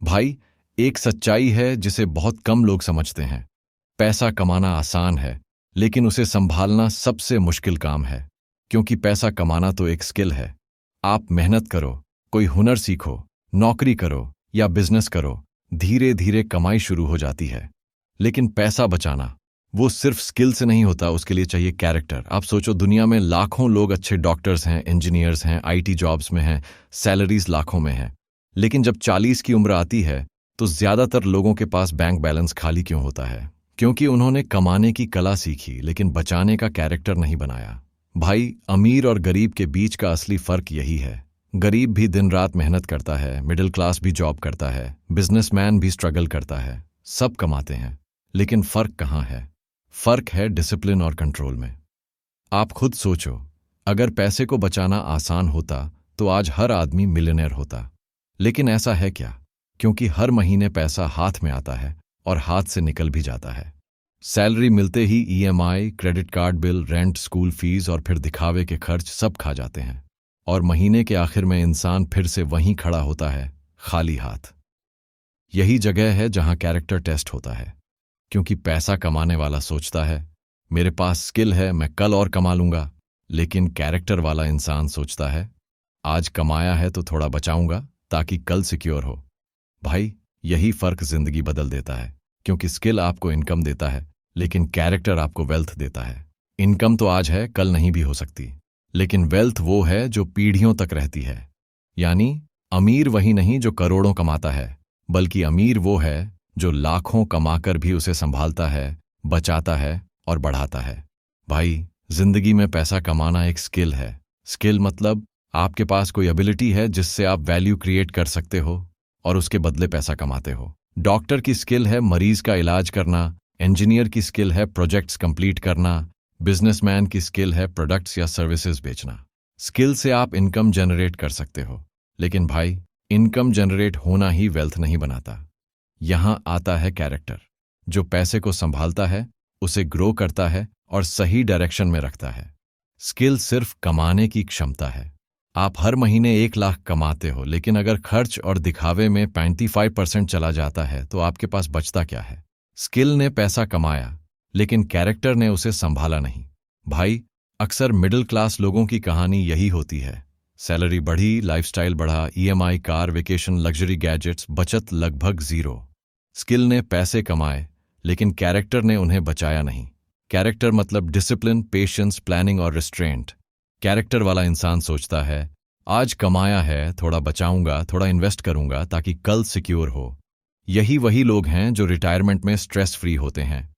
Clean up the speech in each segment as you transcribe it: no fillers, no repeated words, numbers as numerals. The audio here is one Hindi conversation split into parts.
भाई, एक सच्चाई है जिसे बहुत कम लोग समझते हैं। पैसा कमाना आसान है, लेकिन उसे संभालना सबसे मुश्किल काम है। क्योंकि पैसा कमाना तो एक स्किल है। आप मेहनत करो, कोई हुनर सीखो, नौकरी करो या बिजनेस करो, धीरे धीरे कमाई शुरू हो जाती है। लेकिन पैसा बचाना वो सिर्फ स्किल से नहीं होता, उसके लिए चाहिए कैरेक्टर। आप सोचो, दुनिया में लाखों लोग अच्छे डॉक्टर्स हैं, इंजीनियर्स हैं, आईटी जॉब्स में हैं, सैलरीज लाखों में हैं। लेकिन जब 40 की उम्र आती है तो ज्यादातर लोगों के पास बैंक बैलेंस खाली क्यों होता है? क्योंकि उन्होंने कमाने की कला सीखी लेकिन बचाने का कैरेक्टर नहीं बनाया। भाई, अमीर और गरीब के बीच का असली फर्क यही है। गरीब भी दिन रात मेहनत करता है, मिडिल क्लास भी जॉब करता है, बिजनेसमैन भी स्ट्रगल करता है, सब कमाते हैं। लेकिन फर्क कहाँ है? फर्क है डिसिप्लिन और कंट्रोल में। आप खुद सोचो, अगर पैसे को बचाना आसान होता तो आज हर आदमी मिलियनेयर होता। लेकिन ऐसा है क्या? क्योंकि हर महीने पैसा हाथ में आता है और हाथ से निकल भी जाता है। सैलरी मिलते ही EMI, credit card bill, rent, school fees और फिर दिखावे के खर्च सब खा जाते हैं। और महीने के आखिर में इंसान फिर से वहीं खड़ा होता है, खाली हाथ। यही जगह है जहां कैरेक्टर टेस्ट होता है। क्योंकि पैसा कमाने वाला सोचता है, मेरे पास स्किल है, मैं कल और कमा लूंगा। लेकिन कैरेक्टर वाला इंसान सोचता है, आज कमाया है तो थोड़ा बचाऊंगा ताकि कल सिक्योर हो। भाई, यही फर्क जिंदगी बदल देता है। क्योंकि स्किल आपको इनकम देता है, लेकिन कैरेक्टर आपको वेल्थ देता है। इनकम तो आज है, कल नहीं भी हो सकती, लेकिन वेल्थ वो है जो पीढ़ियों तक रहती है। यानी अमीर वही नहीं जो करोड़ों कमाता है, बल्कि अमीर वो है जो लाखों कमाकर भी उसे संभालता है, बचाता है और बढ़ाता है। भाई, जिंदगी में पैसा कमाना एक स्किल है। स्किल मतलब आपके पास कोई एबिलिटी है जिससे आप वैल्यू क्रिएट कर सकते हो और उसके बदले पैसा कमाते हो। डॉक्टर की स्किल है मरीज का इलाज करना, इंजीनियर की स्किल है प्रोजेक्ट्स कंप्लीट करना, बिजनेसमैन की स्किल है प्रोडक्ट्स या सर्विसेज बेचना। स्किल से आप इनकम जनरेट कर सकते हो, लेकिन भाई, इनकम जनरेट होना ही वेल्थ नहीं बनाता। यहां आता है कैरेक्टर, जो पैसे को संभालता है, उसे ग्रो करता है और सही डायरेक्शन में रखता है। स्किल सिर्फ कमाने की क्षमता है। आप हर महीने 1 लाख कमाते हो, लेकिन अगर खर्च और दिखावे में 95% चला जाता है तो आपके पास बचता क्या है? स्किल ने पैसा कमाया, लेकिन कैरेक्टर ने उसे संभाला नहीं। भाई, अक्सर मिडिल क्लास लोगों की कहानी यही होती है। सैलरी बढ़ी, लाइफस्टाइल बढ़ा, EMI, car, vacation, luxury gadgets, बचत लगभग जीरो। स्किल ने पैसे कमाए, लेकिन कैरेक्टर ने उन्हें बचाया नहीं। कैरेक्टर मतलब डिसिप्लिन, पेशेंस, प्लानिंग और रिस्ट्रेंट। कैरेक्टर वाला इंसान सोचता है, आज कमाया है, थोड़ा बचाऊंगा, थोड़ा इन्वेस्ट करूंगा ताकि कल सिक्योर हो। यही वही लोग हैं जो रिटायरमेंट में स्ट्रेस फ्री होते हैं।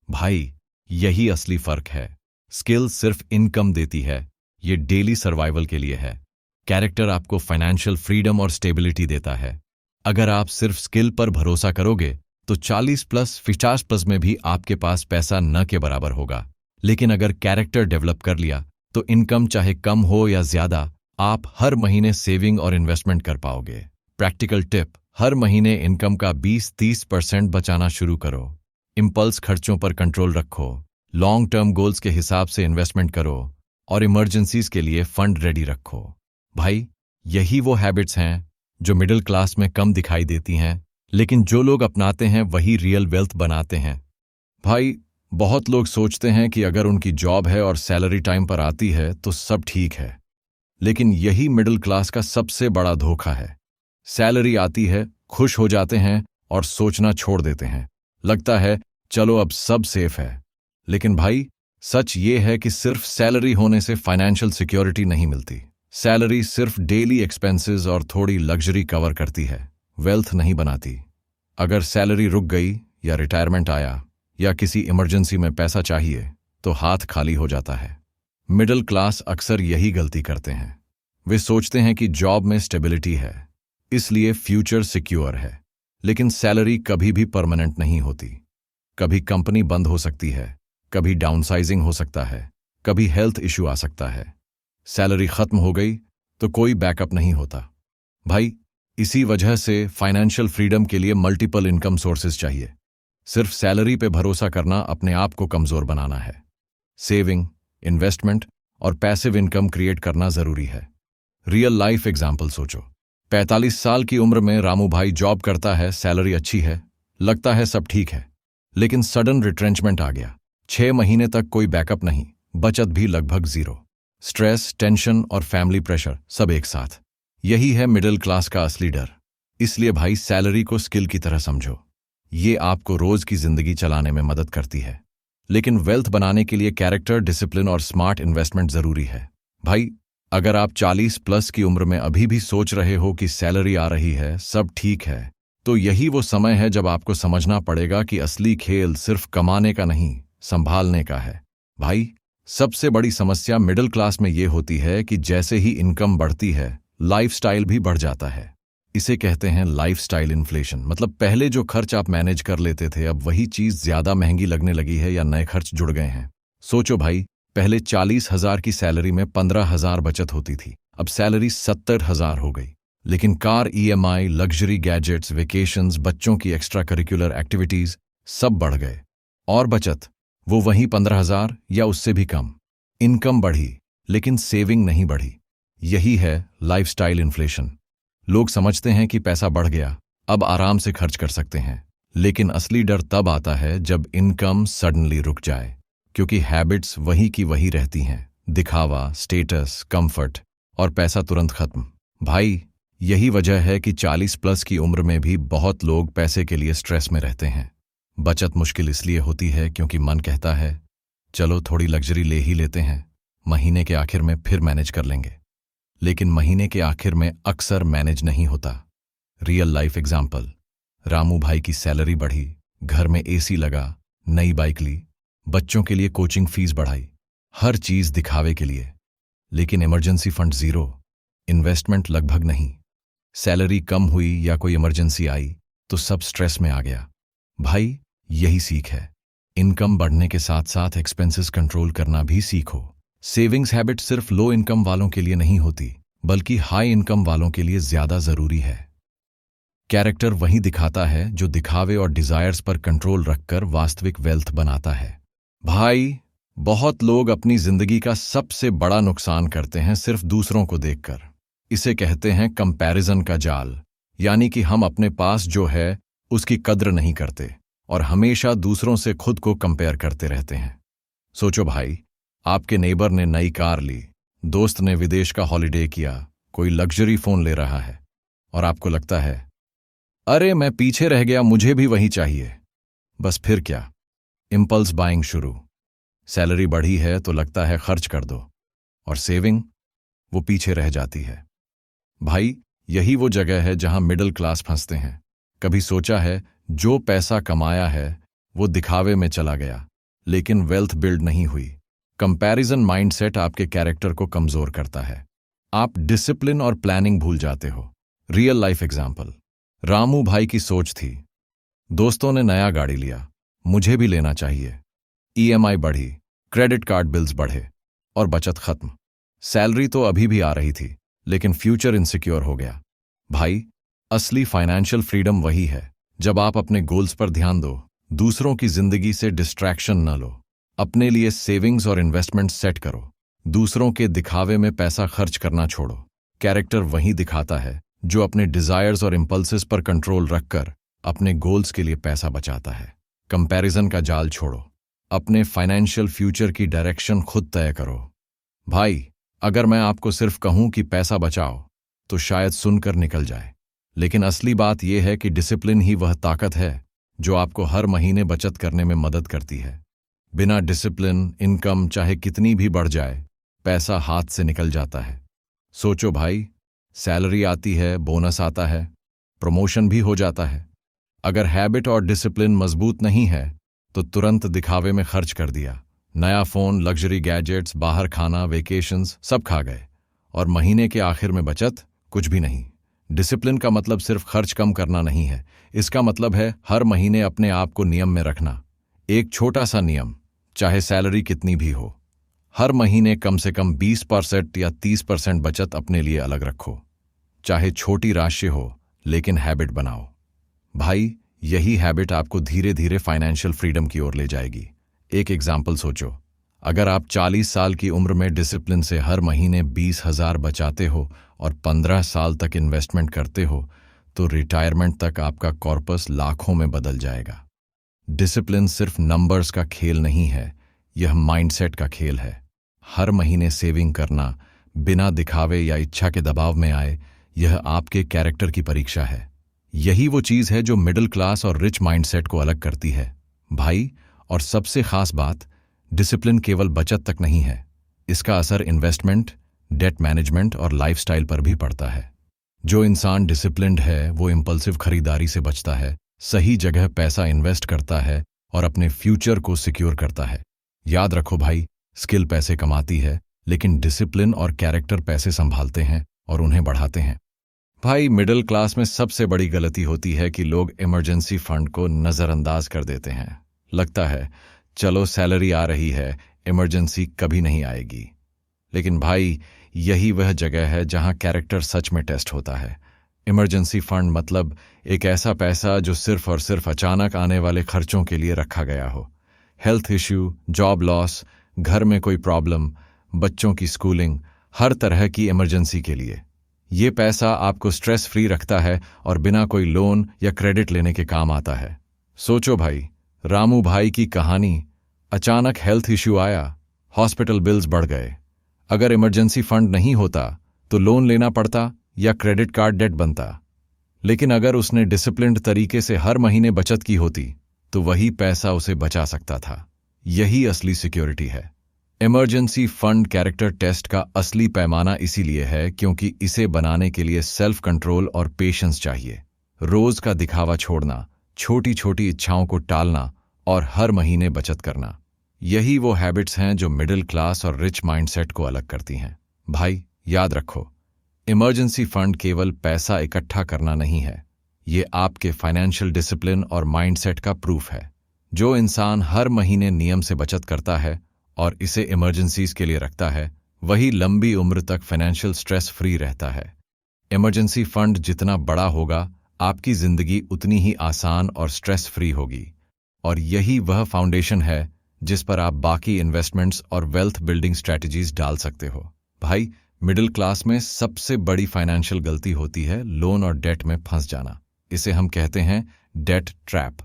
भाई, यही असली फर्क है। स्किल सिर्फ इनकम देती है, ये डेली सर्वाइवल के लिए है। कैरेक्टर आपको फाइनेंशियल फ्रीडम और स्टेबिलिटी देता है। अगर आप सिर्फ स्किल पर भरोसा करोगे तो 40+ 50+ में भी आपके पास पैसा न के बराबर होगा। लेकिन अगर कैरेक्टर डेवलप कर लिया तो इनकम चाहे कम हो या ज्यादा, आप हर महीने सेविंग और इन्वेस्टमेंट कर पाओगे। प्रैक्टिकल टिप, हर महीने इनकम का 20-30% बचाना शुरू करो। इंपल्स खर्चों पर कंट्रोल रखो, लॉन्ग टर्म गोल्स के हिसाब से इन्वेस्टमेंट करो और इमरजेंसीज के लिए फंड रेडी रखो। भाई, यही वो हैबिट्स हैं जो मिडिल क्लास में कम दिखाई देती हैं, लेकिन जो लोग अपनाते हैं वही रियल वेल्थ बनाते हैं। भाई, बहुत लोग सोचते हैं कि अगर उनकी जॉब है और सैलरी टाइम पर आती है तो सब ठीक है। लेकिन यही मिडिल क्लास का सबसे बड़ा धोखा है। सैलरी आती है, खुश हो जाते हैं और सोचना छोड़ देते हैं। लगता है चलो अब सब सेफ है। लेकिन भाई, सच ये है कि सिर्फ सैलरी होने से फाइनेंशियल सिक्योरिटी नहीं मिलती। सैलरी सिर्फ डेली एक्सपेंसेस और थोड़ी लग्जरी कवर करती है, वेल्थ नहीं बनाती। अगर सैलरी रुक गई या रिटायरमेंट आया या किसी इमरजेंसी में पैसा चाहिए तो हाथ खाली हो जाता है। मिडिल क्लास अक्सर यही गलती करते हैं। वे सोचते हैं कि जॉब में स्टेबिलिटी है, इसलिए फ्यूचर सिक्योर है। लेकिन सैलरी कभी भी परमानेंट नहीं होती। कभी कंपनी बंद हो सकती है, कभी डाउनसाइजिंग हो सकता है, कभी हेल्थ इश्यू आ सकता है। सैलरी खत्म हो गई तो कोई बैकअप नहीं होता। भाई, इसी वजह से फाइनेंशियल फ्रीडम के लिए मल्टीपल इनकम सोर्सेज चाहिए। सिर्फ सैलरी पे भरोसा करना अपने आप को कमजोर बनाना है। सेविंग, इन्वेस्टमेंट और पैसिव इनकम क्रिएट करना जरूरी है। रियल लाइफ एग्जाम्पल सोचो। 45 साल की उम्र में रामू भाई जॉब करता है, सैलरी अच्छी है, लगता है सब ठीक है। लेकिन सडन रिट्रेंचमेंट आ गया। 6 महीने तक कोई बैकअप नहीं, बचत भी लगभग जीरो। स्ट्रेस, टेंशन और फैमिली प्रेशर सब एक साथ। यही है मिडिल क्लास का असली डर। इसलिए भाई, सैलरी को स्किल की तरह समझो। ये आपको रोज की जिंदगी चलाने में मदद करती है, लेकिन वेल्थ बनाने के लिए कैरेक्टर, डिसिप्लिन और स्मार्ट इन्वेस्टमेंट जरूरी है। भाई, अगर आप 40 प्लस की उम्र में अभी भी सोच रहे हो कि सैलरी आ रही है, सब ठीक है, तो यही वो समय है जब आपको समझना पड़ेगा कि असली खेल सिर्फ कमाने का नहीं, संभालने का है। भाई, सबसे बड़ी समस्या मिडिल क्लास में ये होती है कि जैसे ही इनकम बढ़ती है, लाइफस्टाइल भी बढ़ जाता है। इसे कहते हैं लाइफस्टाइल इन्फ्लेशन। मतलब पहले जो खर्च आप मैनेज कर लेते थे, अब वही चीज ज्यादा महंगी लगने लगी है या नए खर्च जुड़ गए हैं। सोचो भाई, पहले 40,000 की सैलरी में 15,000 बचत होती थी, अब सैलरी 70,000 हो गई। लेकिन car EMI, luxury gadgets, vacations, बच्चों की एक्स्ट्रा करिकुलर एक्टिविटीज सब बढ़ गए। और बचत वो वहीं 15,000 या उससे भी कम। इनकम बढ़ी लेकिन सेविंग नहीं बढ़ी। यही है लाइफस्टाइल इन्फ्लेशन। लोग समझते हैं कि पैसा बढ़ गया, अब आराम से खर्च कर सकते हैं। लेकिन असली डर तब आता है जब इनकम सडनली रुक जाए, क्योंकि हैबिट्स वही की वही रहती हैं। दिखावा, स्टेटस, कंफर्ट और पैसा तुरंत खत्म। भाई, यही वजह है कि 40 प्लस की उम्र में भी बहुत लोग पैसे के लिए स्ट्रेस में रहते हैं। बचत मुश्किल इसलिए होती है क्योंकि मन कहता है चलो थोड़ी लग्जरी ले ही लेते हैं, महीने के आखिर में फिर मैनेज कर लेंगे। लेकिन महीने के आखिर में अक्सर मैनेज नहीं होता। रियल लाइफ एग्जाम्पल, रामू भाई की सैलरी बढ़ी, घर में एसी लगा, नई बाइक ली, बच्चों के लिए कोचिंग फीस बढ़ाई, हर चीज दिखावे के लिए। लेकिन इमरजेंसी फंड जीरो, इन्वेस्टमेंट लगभग नहीं। सैलरी कम हुई या कोई इमरजेंसी आई तो सब स्ट्रेस में आ गया। भाई, यही सीख है। इनकम बढ़ने के साथ साथ एक्सपेंसेस कंट्रोल करना भी सीखो। सेविंग्स हैबिट सिर्फ लो इनकम वालों के लिए नहीं होती, बल्कि हाई इनकम वालों के लिए ज्यादा जरूरी है। कैरेक्टर वही दिखाता है जो दिखावे और डिजायर्स पर कंट्रोल रखकर वास्तविक वेल्थ बनाता है। भाई, बहुत लोग अपनी जिंदगी का सबसे बड़ा नुकसान करते हैं सिर्फ दूसरों को देखकर। इसे कहते हैं कंपैरिजन का जाल। यानी कि हम अपने पास जो है उसकी कद्र नहीं करते और हमेशा दूसरों से खुद को कंपेयर करते रहते हैं। सोचो भाई, आपके नेबर ने नई कार ली, दोस्त ने विदेश का हॉलिडे किया, कोई लग्जरी फोन ले रहा है, और आपको लगता है अरे मैं पीछे रह गया, मुझे भी वही चाहिए। बस फिर क्या, इंपल्स बाइंग शुरू। सैलरी बढ़ी है तो लगता है खर्च कर दो, और सेविंग वो पीछे रह जाती है। भाई, यही वो जगह है जहां मिडिल क्लास फंसते हैं। कभी सोचा है जो पैसा कमाया है वो दिखावे में चला गया, लेकिन वेल्थ बिल्ड नहीं हुई। कंपैरिजन माइंडसेट आपके कैरेक्टर को कमजोर करता है। आप डिसिप्लिन और प्लानिंग भूल जाते हो। रियल लाइफ एग्जाम्पल, रामू भाई की सोच थी, दोस्तों ने नया गाड़ी लिया, मुझे भी लेना चाहिए। ईएमआई बढ़ी, क्रेडिट कार्ड बिल्स बढ़े और बचत खत्म। सैलरी तो अभी भी आ रही थी, लेकिन फ्यूचर इनसिक्योर हो गया। भाई, असली फाइनेंशियल फ्रीडम वही है जब आप अपने गोल्स पर ध्यान दो, दूसरों की जिंदगी से डिस्ट्रैक्शन न लो, अपने लिए सेविंग्स और इन्वेस्टमेंट सेट करो, दूसरों के दिखावे में पैसा खर्च करना छोड़ो। कैरेक्टर वही दिखाता है जो अपने डिजायर्स और इंपल्सेस पर कंट्रोल रखकर अपने गोल्स के लिए पैसा बचाता है। कंपैरिजन का जाल छोड़ो, अपने फाइनेंशियल फ्यूचर की डायरेक्शन खुद तय करो। भाई, अगर मैं आपको सिर्फ कहूं कि पैसा बचाओ तो शायद सुनकर निकल जाए, लेकिन असली बात यह है कि डिसिप्लिन ही वह ताकत है जो आपको हर महीने बचत करने में मदद करती है। बिना डिसिप्लिन इनकम चाहे कितनी भी बढ़ जाए, पैसा हाथ से निकल जाता है। सोचो भाई, सैलरी आती है, बोनस आता है, प्रमोशन भी हो जाता है। अगर हैबिट और डिसिप्लिन मजबूत नहीं है तो तुरंत दिखावे में खर्च कर दिया। नया फोन, लग्जरी गैजेट्स, बाहर खाना, वेकेशंस सब खा गए, और महीने के आखिर में बचत कुछ भी नहीं। डिसिप्लिन का मतलब सिर्फ खर्च कम करना नहीं है, इसका मतलब है हर महीने अपने आप को नियम में रखना। एक छोटा सा नियम, चाहे सैलरी कितनी भी हो, हर महीने कम से कम 20% या 30% बचत अपने लिए अलग रखो। चाहे छोटी राशि हो, लेकिन हैबिट बनाओ। भाई, यही हैबिट आपको धीरे धीरे फाइनेंशियल फ्रीडम की ओर ले जाएगी। एक एग्जाम्पल सोचो, अगर आप 40 साल की उम्र में डिसिप्लिन से हर महीने 20,000 बचाते हो और 15 साल तक इन्वेस्टमेंट करते हो तो रिटायरमेंट तक आपका कॉर्पस लाखों में बदल जाएगा। डिसिप्लिन सिर्फ नंबर्स का खेल नहीं है, यह माइंडसेट का खेल है। हर महीने सेविंग करना बिना दिखावे या इच्छा के दबाव में आए, यह आपके कैरेक्टर की परीक्षा है। यही वो चीज़ है जो मिडिल क्लास और रिच माइंडसेट को अलग करती है भाई। और सबसे खास बात, डिसिप्लिन केवल बचत तक नहीं है, इसका असर इन्वेस्टमेंट, डेट मैनेजमेंट और लाइफस्टाइल पर भी पड़ता है। जो इंसान डिसिप्लिन्ड है वो इम्पल्सिव खरीदारी से बचता है, सही जगह पैसा इन्वेस्ट करता है और अपने फ्यूचर को सिक्योर करता है। याद रखो भाई, स्किल पैसे कमाती है लेकिन डिसिप्लिन और कैरेक्टर पैसे संभालते हैं और उन्हें बढ़ाते हैं। भाई, मिडिल क्लास में सबसे बड़ी गलती होती है कि लोग इमरजेंसी फंड को नज़रअंदाज कर देते हैं। लगता है चलो सैलरी आ रही है, इमरजेंसी कभी नहीं आएगी। लेकिन भाई, यही वह जगह है जहां कैरेक्टर सच में टेस्ट होता है। इमरजेंसी फंड मतलब एक ऐसा पैसा जो सिर्फ और सिर्फ अचानक आने वाले खर्चों के लिए रखा गया हो। हेल्थ इश्यू, जॉब लॉस, घर में कोई प्रॉब्लम, बच्चों की स्कूलिंग, हर तरह की इमरजेंसी के लिए ये पैसा आपको स्ट्रेस फ्री रखता है और बिना कोई लोन या क्रेडिट लेने के काम आता है। सोचो भाई, रामू भाई की कहानी, अचानक हेल्थ इश्यू आया, हॉस्पिटल बिल्स बढ़ गए। अगर इमरजेंसी फंड नहीं होता तो लोन लेना पड़ता या क्रेडिट कार्ड डेट बनता। लेकिन अगर उसने डिसिप्लिन्ड तरीके से हर महीने बचत की होती तो वही पैसा उसे बचा सकता था। यही असली सिक्योरिटी है। इमरजेंसी फंड कैरेक्टर टेस्ट का असली पैमाना इसीलिए है क्योंकि इसे बनाने के लिए सेल्फ कंट्रोल और पेशेंस चाहिए। रोज का दिखावा छोड़ना, छोटी छोटी इच्छाओं को टालना और हर महीने बचत करना, यही वो हैबिट्स हैं जो मिडिल क्लास और रिच माइंडसेट को अलग करती हैं। भाई, याद रखो, इमरजेंसी फंड केवल पैसा इकट्ठा करना नहीं है, ये आपके फाइनेंशियल डिसिप्लिन और माइंडसेट का प्रूफ है। जो इंसान हर महीने नियम से बचत करता है और इसे इमरजेंसीज के लिए रखता है, वही लंबी उम्र तक फाइनेंशियल स्ट्रेस फ्री रहता है। इमरजेंसी फंड जितना बड़ा होगा, आपकी जिंदगी उतनी ही आसान और स्ट्रेस फ्री होगी। और यही वह फाउंडेशन है जिस पर आप बाकी इन्वेस्टमेंट्स और वेल्थ बिल्डिंग स्ट्रैटेजीज डाल सकते हो। भाई, मिडिल क्लास में सबसे बड़ी फाइनेंशियल गलती होती है लोन और डेट में फंस जाना। इसे हम कहते हैं डेट ट्रैप।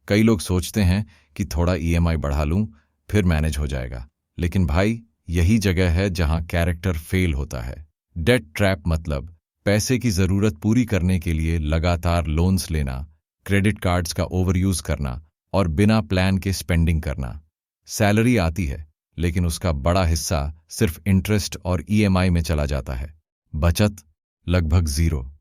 कई लोग सोचते हैं कि थोड़ा ईएमआई बढ़ा लूं फिर मैनेज हो जाएगा, लेकिन भाई, यही जगह है जहां कैरेक्टर फेल होता है। डेट ट्रैप मतलब पैसे की जरूरत पूरी करने के लिए लगातार लोन्स लेना, क्रेडिट कार्ड्स का ओवरयूज करना और बिना प्लान के स्पेंडिंग करना। सैलरी आती है लेकिन उसका बड़ा हिस्सा सिर्फ इंटरेस्ट और ईएमआई में चला जाता है, बचत लगभग जीरो।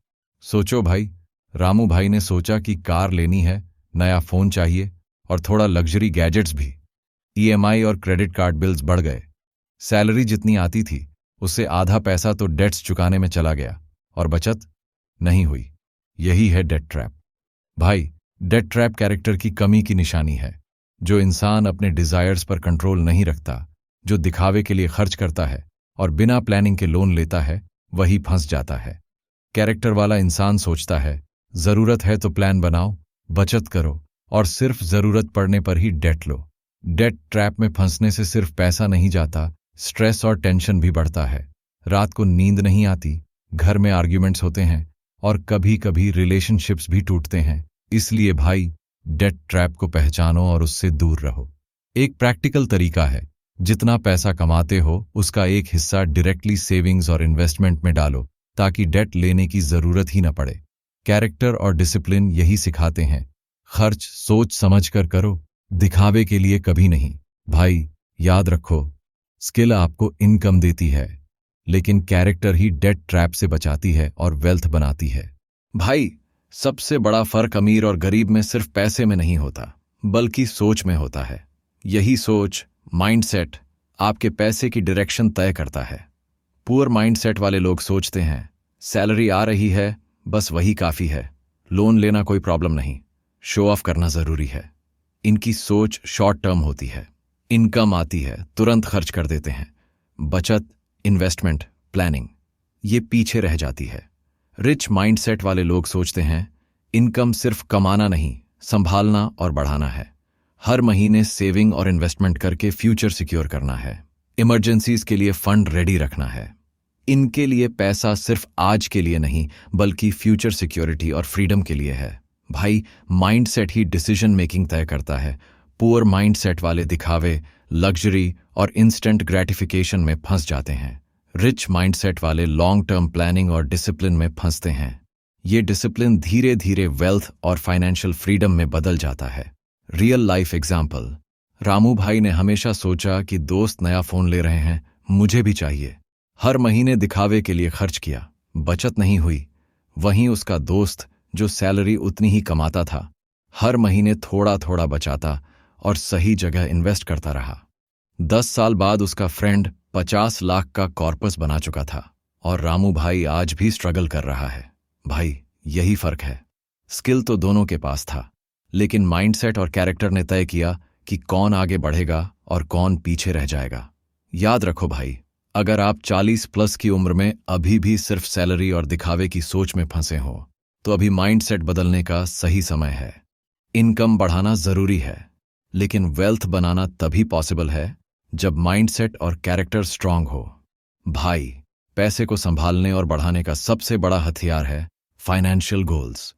सोचो भाई, रामू भाई ने सोचा कि कार लेनी है, नया फोन चाहिए और थोड़ा लग्जरी गैजेट्स भी। ईएमआई और क्रेडिट कार्ड बिल्स बढ़ गए। सैलरी जितनी आती थी उससे आधा पैसा तो डेट्स चुकाने में चला गया और बचत नहीं हुई। यही है डेट ट्रैप। भाई, डेट ट्रैप कैरेक्टर की कमी की निशानी है। जो इंसान अपने डिजायर्स पर कंट्रोल नहीं रखता, जो दिखावे के लिए खर्च करता है और बिना प्लानिंग के लोन लेता है, वही फंस जाता है। कैरेक्टर वाला इंसान सोचता है, जरूरत है तो प्लान बनाओ, बचत करो और सिर्फ जरूरत पड़ने पर ही डेट लो। डेट ट्रैप में फंसने से सिर्फ पैसा नहीं जाता, स्ट्रेस और टेंशन भी बढ़ता है। रात को नींद नहीं आती, घर में आर्ग्यूमेंट्स होते हैं और कभी कभी रिलेशनशिप्स भी टूटते हैं। इसलिए भाई, डेट ट्रैप को पहचानो और उससे दूर रहो। एक प्रैक्टिकल तरीका है, जितना पैसा कमाते हो उसका एक हिस्सा डायरेक्टली सेविंग्स और इन्वेस्टमेंट में डालो ताकि डेट लेने की जरूरत ही न पड़े। कैरेक्टर और डिसिप्लिन यही सिखाते हैं, खर्च सोच समझ कर करो, दिखावे के लिए कभी नहीं। भाई, याद रखो, स्किल आपको इनकम देती है लेकिन कैरेक्टर ही डेट ट्रैप से बचाती है और वेल्थ बनाती है। भाई, सबसे बड़ा फर्क अमीर और गरीब में सिर्फ पैसे में नहीं होता, बल्कि सोच में होता है। यही सोच, माइंडसेट, आपके पैसे की डायरेक्शन तय करता है। पुअर माइंडसेट वाले लोग सोचते हैं, सैलरी आ रही है, बस वही काफी है, लोन लेना कोई प्रॉब्लम नहीं, शो ऑफ करना जरूरी है। इनकी सोच शॉर्ट टर्म होती है, इनकम आती है तुरंत खर्च कर देते हैं, बचत, इन्वेस्टमेंट, प्लानिंग ये पीछे रह जाती है। रिच माइंडसेट वाले लोग सोचते हैं, इनकम सिर्फ कमाना नहीं, संभालना और बढ़ाना है। हर महीने सेविंग और इन्वेस्टमेंट करके फ्यूचर सिक्योर करना है। इमरजेंसीज के लिए फंड रेडी रखना है। इनके लिए पैसा सिर्फ आज के लिए नहीं बल्कि फ्यूचर सिक्योरिटी और फ्रीडम के लिए है। भाई, माइंडसेट ही डिसीजन मेकिंग तय करता है। पुअर माइंडसेट वाले दिखावे, लग्जरी और इंस्टेंट ग्रेटिफिकेशन में फंस जाते हैं। रिच माइंडसेट वाले लॉन्ग टर्म प्लानिंग और डिसिप्लिन में फंसते हैं। ये डिसिप्लिन धीरे धीरे वेल्थ और फाइनेंशियल फ्रीडम में बदल जाता है। रियल लाइफ एग्जाम्पल, रामू भाई ने हमेशा सोचा कि दोस्त नया फोन ले रहे हैं, मुझे भी चाहिए। हर महीने दिखावे के लिए खर्च किया, बचत नहीं हुई। वहीं उसका दोस्त जो सैलरी उतनी ही कमाता था, हर महीने थोड़ा थोड़ा बचाता और सही जगह इन्वेस्ट करता रहा। 10 साल बाद उसका फ्रेंड 50 लाख का कॉर्पस बना चुका था और रामू भाई आज भी स्ट्रगल कर रहा है। भाई, यही फर्क है। स्किल तो दोनों के पास था, लेकिन माइंडसेट और कैरेक्टर ने तय किया कि कौन आगे बढ़ेगा और कौन पीछे रह जाएगा। याद रखो भाई, अगर आप 40 प्लस की उम्र में अभी भी सिर्फ सैलरी और दिखावे की सोच में फंसे हो, तो अभी माइंडसेट बदलने का सही समय है। इनकम बढ़ाना जरूरी है, लेकिन वेल्थ बनाना तभी पॉसिबल है जब माइंडसेट और कैरेक्टर स्ट्रांग हो। भाई, पैसे को संभालने और बढ़ाने का सबसे बड़ा हथियार है फाइनेंशियल गोल्स।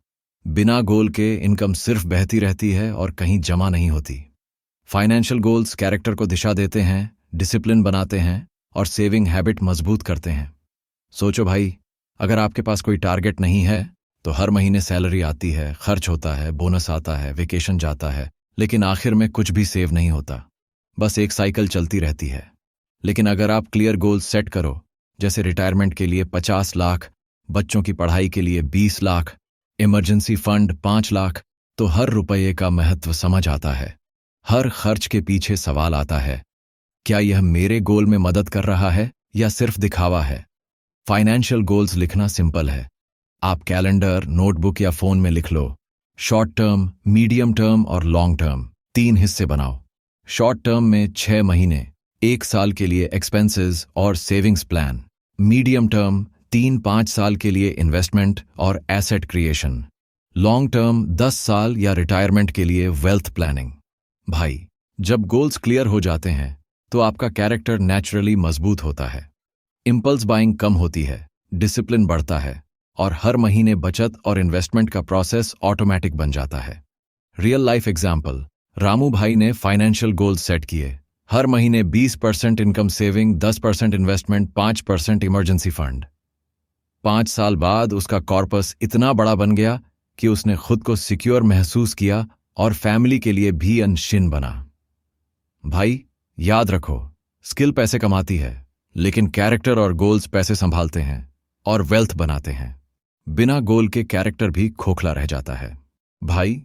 बिना गोल के इनकम सिर्फ बहती रहती है और कहीं जमा नहीं होती। फाइनेंशियल गोल्स कैरेक्टर को दिशा देते हैं, डिसिप्लिन बनाते हैं और सेविंग हैबिट मजबूत करते हैं। सोचो भाई, अगर आपके पास कोई टारगेट नहीं है तो हर महीने सैलरी आती है, खर्च होता है, बोनस आता है, वेकेशन जाता है, लेकिन आखिर में कुछ भी सेव नहीं होता। बस एक साइकिल चलती रहती है। लेकिन अगर आप क्लियर गोल्स सेट करो, जैसे रिटायरमेंट के लिए 50 लाख, बच्चों की पढ़ाई के लिए 20 लाख, इमरजेंसी फंड 5 लाख, तो हर रुपये का महत्व समझ आता है। हर खर्च के पीछे सवाल आता है, क्या यह मेरे गोल में मदद कर रहा है या सिर्फ दिखावा है? फाइनेंशियल गोल्स लिखना सिंपल है। आप कैलेंडर, नोटबुक या फोन में लिख लो। शॉर्ट टर्म, मीडियम टर्म और लॉन्ग टर्म 3 हिस्से बनाओ। शॉर्ट टर्म में 6 महीने, 1 साल के लिए एक्सपेंसेस और सेविंग्स प्लान। मीडियम टर्म 3-5 साल के लिए इन्वेस्टमेंट और एसेट क्रिएशन। लॉन्ग टर्म 10 साल या रिटायरमेंट के लिए वेल्थ प्लानिंग। भाई, जब गोल्स क्लियर हो जाते हैं तो आपका कैरेक्टर नेचुरली मजबूत होता है। इंपल्स बाइंग कम होती है, डिसिप्लिन बढ़ता है और हर महीने बचत और इन्वेस्टमेंट का प्रोसेस ऑटोमेटिक बन जाता है। रियल लाइफ एग्जाम्पल, रामू भाई ने फाइनेंशियल गोल्स सेट किए। हर महीने 20% income saving, 10% investment, 5% emergency fund. 5 साल बाद उसका कॉर्पस इतना बड़ा बन गया कि उसने खुद को सिक्योर महसूस किया और फैमिली के लिए भी अनशिन बना। भाई, याद रखो, स्किल पैसे कमाती है, लेकिन कैरेक्टर और गोल्स पैसे संभालते हैं और वेल्थ बनाते हैं। बिना गोल के कैरेक्टर भी खोखला रह जाता है। भाई,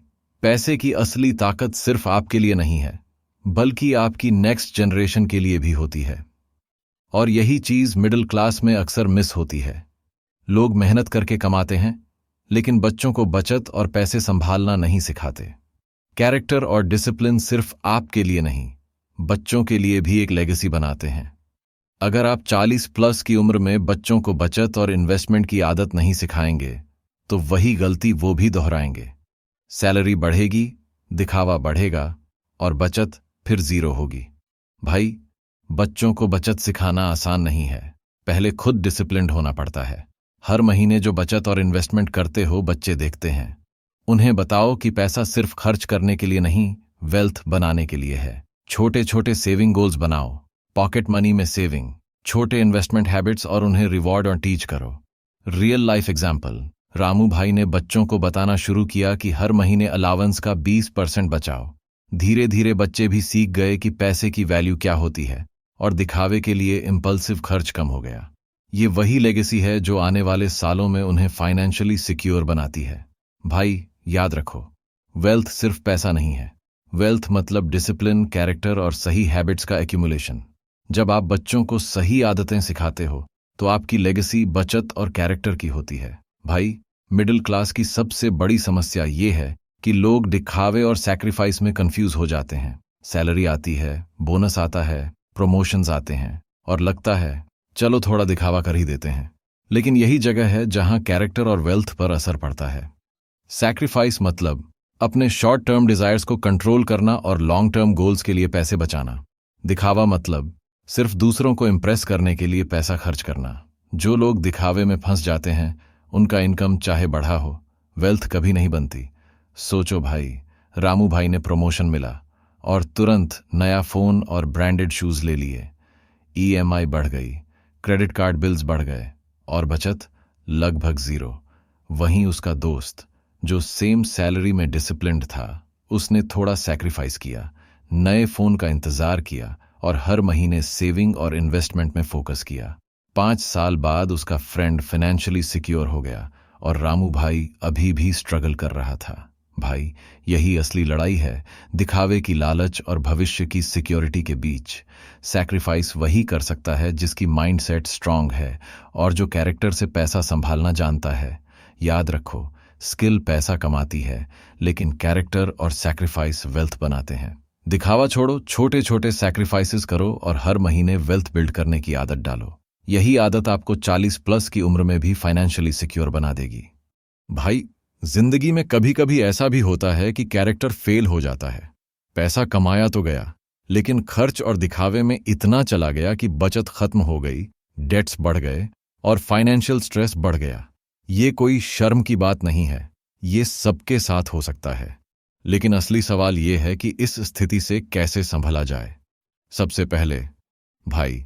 पैसे की असली ताकत सिर्फ आपके लिए नहीं है, बल्कि आपकी नेक्स्ट जनरेशन के लिए भी होती है। और यही चीज मिडिल क्लास में अक्सर मिस होती है। लोग मेहनत करके कमाते हैं, लेकिन बच्चों को बचत और पैसे संभालना नहीं सिखाते। कैरेक्टर और डिसिप्लिन सिर्फ आपके लिए नहीं, बच्चों के लिए भी एक लेगेसी बनाते हैं। अगर आप 40 प्लस की उम्र में बच्चों को बचत और इन्वेस्टमेंट की आदत नहीं सिखाएंगे, तो वही गलती वो भी दोहराएंगे। सैलरी बढ़ेगी, दिखावा बढ़ेगा और बचत फिर जीरो होगी। भाई, बच्चों को बचत सिखाना आसान नहीं है। पहले खुद डिसिप्लिन्ड होना पड़ता है। हर महीने जो बचत और इन्वेस्टमेंट करते हो, बच्चे देखते हैं। उन्हें बताओ कि पैसा सिर्फ खर्च करने के लिए नहीं, वेल्थ बनाने के लिए है। छोटे छोटे सेविंग गोल्स बनाओ, पॉकेट मनी में सेविंग, छोटे इन्वेस्टमेंट हैबिट्स और उन्हें रिवॉर्ड और टीच करो। रियल लाइफ एग्जाम्पल, रामू भाई ने बच्चों को बताना शुरू किया कि हर महीने अलावेंस का 20% बचाओ। धीरे धीरे बच्चे भी सीख गए कि पैसे की वैल्यू क्या होती है और दिखावे के लिए इंपल्सिव खर्च कम हो गया। ये वही लेगेसी है जो आने वाले सालों में उन्हें फाइनेंशियली सिक्योर बनाती है। भाई, याद रखो, वेल्थ सिर्फ पैसा नहीं है। वेल्थ मतलब डिसिप्लिन, कैरेक्टर और सही हैबिट्स का एक्यूमुलेशन। जब आप बच्चों को सही आदतें सिखाते हो, तो आपकी लेगेसी बचत और कैरेक्टर की होती है। भाई, मिडिल क्लास की सबसे बड़ी समस्या ये है कि लोग दिखावे और सैक्रिफाइस में कंफ्यूज हो जाते हैं। सैलरी आती है, बोनस आता है, प्रमोशंस आते हैं और लगता है चलो थोड़ा दिखावा कर ही देते हैं। लेकिन यही जगह है जहां कैरेक्टर और वेल्थ पर असर पड़ता है। सैक्रिफाइस मतलब अपने शॉर्ट टर्म डिजायर्स को कंट्रोल करना और लॉन्ग टर्म गोल्स के लिए पैसे बचाना। दिखावा मतलब सिर्फ दूसरों को इम्प्रेस करने के लिए पैसा खर्च करना। जो लोग दिखावे में फंस जाते हैं उनका इनकम चाहे बढ़ा हो, वेल्थ कभी नहीं बनती। सोचो भाई, रामू भाई ने प्रमोशन मिला और तुरंत नया फोन और ब्रांडेड शूज ले लिए। ईएमआई बढ़ गई, क्रेडिट कार्ड बिल्स बढ़ गए और बचत लगभग जीरो। वहीं उसका दोस्त जो सेम सैलरी में डिसिप्लिन्ड था, उसने थोड़ा सैक्रिफाइस किया, नए फोन का इंतजार किया और हर महीने सेविंग और इन्वेस्टमेंट में फोकस किया। 5 साल बाद उसका फ्रेंड फाइनेंशियली सिक्योर हो गया और रामू भाई अभी भी स्ट्रगल कर रहा था। भाई, यही असली लड़ाई है, दिखावे की लालच और भविष्य की सिक्योरिटी के बीच। सैक्रिफाइस वही कर सकता है जिसकी माइंडसेट स्ट्रांग है और जो कैरेक्टर से पैसा संभालना जानता है। याद रखो, स्किल पैसा कमाती है, लेकिन कैरेक्टर और सैक्रिफाइस वेल्थ बनाते हैं। दिखावा छोड़ो, छोटे छोटे सैक्रिफाइसेस करो और हर महीने वेल्थ बिल्ड करने की आदत डालो। यही आदत आपको 40 प्लस की उम्र में भी फाइनेंशियली सिक्योर बना देगी। भाई, जिंदगी में कभी कभी ऐसा भी होता है कि कैरेक्टर फेल हो जाता है। पैसा कमाया तो गया, लेकिन खर्च और दिखावे में इतना चला गया कि बचत खत्म हो गई, डेट्स बढ़ गए और फाइनेंशियल स्ट्रेस बढ़ गया। ये कोई शर्म की बात नहीं है, ये सबके साथ हो सकता है। लेकिन असली सवाल ये है कि इस स्थिति से कैसे संभला जाए। सबसे पहले भाई,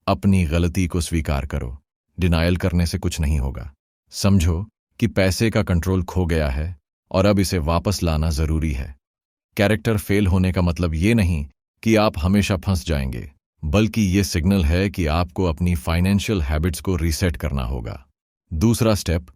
अपनी गलती को स्वीकार करो। डिनायल करने से कुछ नहीं होगा। समझो कि पैसे का कंट्रोल खो गया है और अब इसे वापस लाना जरूरी है। कैरेक्टर फेल होने का मतलब ये नहीं कि आप हमेशा फंस जाएंगे, बल्कि ये सिग्नल है कि आपको अपनी फाइनेंशियल हैबिट्स को रीसेट करना होगा। दूसरा स्टेप,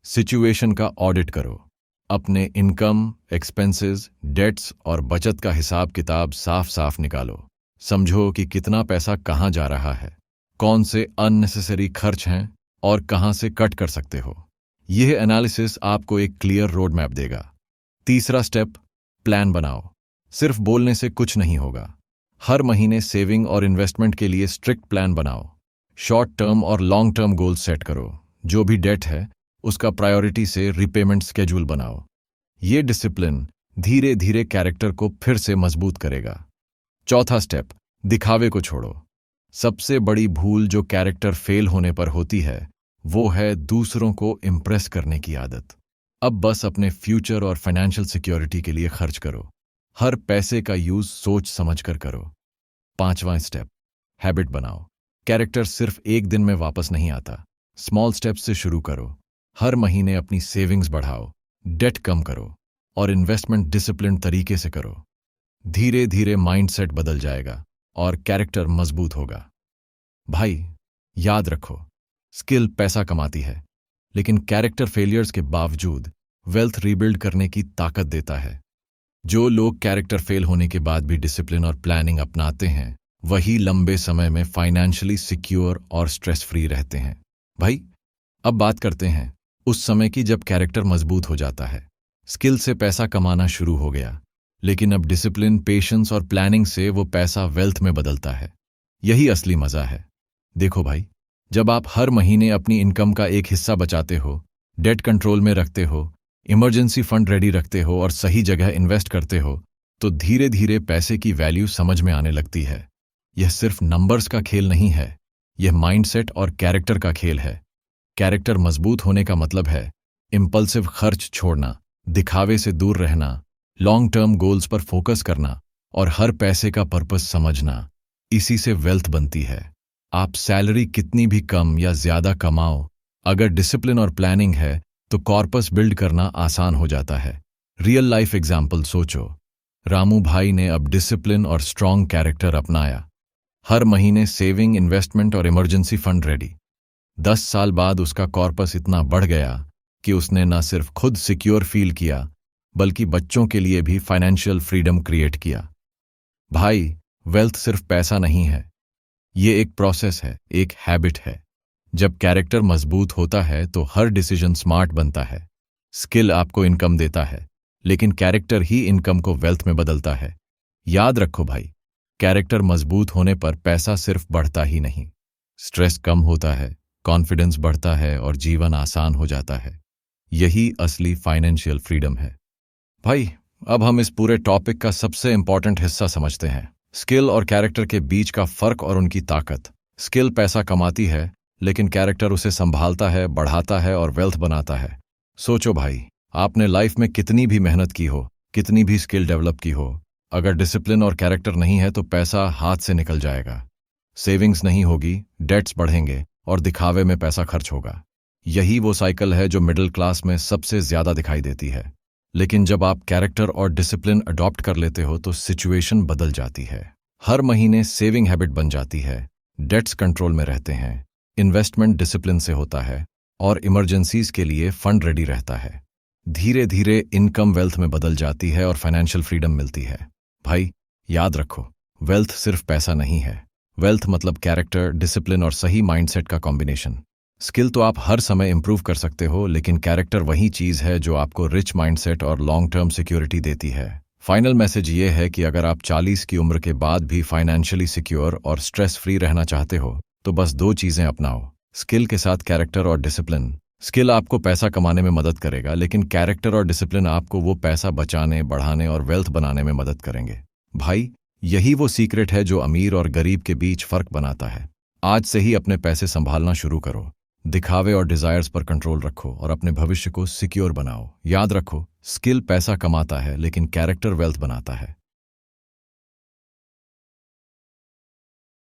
सिचुएशन का ऑडिट करो। अपने इनकम, एक्सपेंसेस, डेट्स और बचत का हिसाब किताब साफ साफ निकालो। समझो कि कितना पैसा कहाँ जा रहा है, कौन से अननेसेसरी खर्च हैं और कहाँ से कट कर सकते हो। यह एनालिसिस आपको एक क्लियर रोड मैप देगा। तीसरा स्टेप, प्लान बनाओ। सिर्फ बोलने से कुछ नहीं होगा। हर महीने सेविंग और इन्वेस्टमेंट के लिए स्ट्रिक्ट प्लान बनाओ। शॉर्ट टर्म और लॉन्ग टर्म गोल्स सेट करो। जो भी डेट है उसका प्रायोरिटी से रिपेमेंट स्केड्यूल बनाओ। ये डिसिप्लिन धीरे धीरे कैरेक्टर को फिर से मजबूत करेगा। चौथा स्टेप, दिखावे को छोड़ो। सबसे बड़ी भूल जो कैरेक्टर फेल होने पर होती है वो है दूसरों को इम्प्रेस करने की आदत। अब बस अपने फ्यूचर और फाइनेंशियल सिक्योरिटी के लिए खर्च करो। हर पैसे का यूज सोच समझकर करो। पांचवां स्टेप, हैबिट बनाओ। कैरेक्टर सिर्फ एक दिन में वापस नहीं आता। स्मॉल स्टेप्स से शुरू करो। हर महीने अपनी सेविंग्स बढ़ाओ, डेट कम करो और इन्वेस्टमेंट डिसिप्लिन तरीके से करो। धीरे धीरे माइंडसेट बदल जाएगा और कैरेक्टर मजबूत होगा। भाई, याद रखो, स्किल पैसा कमाती है, लेकिन कैरेक्टर फेलियर्स के बावजूद वेल्थ रीबिल्ड करने की ताकत देता है। जो लोग कैरेक्टर फेल होने के बाद भी डिसिप्लिन और प्लानिंग अपनाते हैं, वही लंबे समय में फाइनेंशियली सिक्योर और स्ट्रेस फ्री रहते हैं। भाई, अब बात करते हैं उस समय की जब कैरेक्टर मजबूत हो जाता है। स्किल से पैसा कमाना शुरू हो गया, लेकिन अब डिसिप्लिन, पेशेंस और प्लानिंग से वो पैसा वेल्थ में बदलता है। यही असली मजा है। देखो भाई, जब आप हर महीने अपनी इनकम का एक हिस्सा बचाते हो, डेट कंट्रोल में रखते हो, इमरजेंसी फंड रेडी रखते हो और सही जगह इन्वेस्ट करते हो, तो धीरे धीरे पैसे की वैल्यू समझ में आने लगती है। यह सिर्फ नंबर्स का खेल नहीं है, यह माइंडसेट और कैरेक्टर का खेल है। कैरेक्टर मजबूत होने का मतलब है इंपल्सिव खर्च छोड़ना, दिखावे से दूर रहना, लॉन्ग टर्म गोल्स पर फोकस करना और हर पैसे का पर्पस समझना। इसी से वेल्थ बनती है। आप सैलरी कितनी भी कम या ज्यादा कमाओ, अगर डिसिप्लिन और प्लानिंग है तो कॉर्पस बिल्ड करना आसान हो जाता है। रियल लाइफ एग्जाम्पल सोचो। रामू भाई ने अब डिसिप्लिन और स्ट्रॉन्ग कैरेक्टर अपनाया। हर महीने सेविंग, इन्वेस्टमेंट और इमरजेंसी फंड रेडी। 10 साल बाद उसका कॉर्पस इतना बढ़ गया कि उसने न सिर्फ खुद सिक्योर फील किया, बल्कि बच्चों के लिए भी फाइनेंशियल फ्रीडम क्रिएट किया। भाई, वेल्थ सिर्फ पैसा नहीं है, ये एक प्रोसेस है, एक हैबिट है। जब कैरेक्टर मजबूत होता है तो हर डिसीजन स्मार्ट बनता है। स्किल आपको इनकम देता है, लेकिन कैरेक्टर ही इनकम को वेल्थ में बदलता है। याद रखो भाई, कैरेक्टर मजबूत होने पर पैसा सिर्फ बढ़ता ही नहीं, स्ट्रेस कम होता है, कॉन्फिडेंस बढ़ता है और जीवन आसान हो जाता है। यही असली फाइनेंशियल फ्रीडम है। भाई, अब हम इस पूरे टॉपिक का सबसे इंपॉर्टेंट हिस्सा समझते हैं, स्किल और कैरेक्टर के बीच का फर्क और उनकी ताकत। स्किल पैसा कमाती है, लेकिन कैरेक्टर उसे संभालता है, बढ़ाता है और वेल्थ बनाता है। सोचो भाई, आपने लाइफ में कितनी भी मेहनत की हो, कितनी भी स्किल डेवलप की हो, अगर डिसिप्लिन और कैरेक्टर नहीं है तो पैसा हाथ से निकल जाएगा। सेविंग्स नहीं होगी, डेट्स बढ़ेंगे और दिखावे में पैसा खर्च होगा। यही वो साइकिल है जो मिडिल क्लास में सबसे ज्यादा दिखाई देती है। लेकिन जब आप कैरेक्टर और डिसिप्लिन अडॉप्ट कर लेते हो तो सिचुएशन बदल जाती है। हर महीने सेविंग हैबिट बन जाती है, डेट्स कंट्रोल में रहते हैं, इन्वेस्टमेंट डिसिप्लिन से होता है और इमरजेंसीज के लिए फंड रेडी रहता है। धीरे धीरे इनकम वेल्थ में बदल जाती है और फाइनेंशियल फ्रीडम मिलती है। भाई, याद रखो, वेल्थ सिर्फ पैसा नहीं है। वेल्थ मतलब कैरेक्टर, डिसिप्लिन और सही माइंडसेट का कॉम्बिनेशन। स्किल तो आप हर समय इंप्रूव कर सकते हो, लेकिन कैरेक्टर वही चीज है जो आपको रिच माइंडसेट और लॉन्ग टर्म सिक्योरिटी देती है। फाइनल मैसेज ये है कि अगर आप 40 की उम्र के बाद भी फाइनेंशियली सिक्योर और स्ट्रेस फ्री रहना चाहते हो तो बस दो चीजें अपनाओ, स्किल के साथ कैरेक्टर और डिसिप्लिन। स्किल आपको पैसा कमाने में मदद करेगा, लेकिन कैरेक्टर और डिसिप्लिन आपको वो पैसा बचाने, बढ़ाने और वेल्थ बनाने में मदद करेंगे। भाई, यही वो सीक्रेट है जो अमीर और गरीब के बीच फर्क बनाता है। आज से ही अपने पैसे संभालना शुरू करो, दिखावे और डिजायर्स पर कंट्रोल रखो और अपने भविष्य को सिक्योर बनाओ। याद रखो, स्किल पैसा कमाता है, लेकिन कैरेक्टर वेल्थ बनाता है।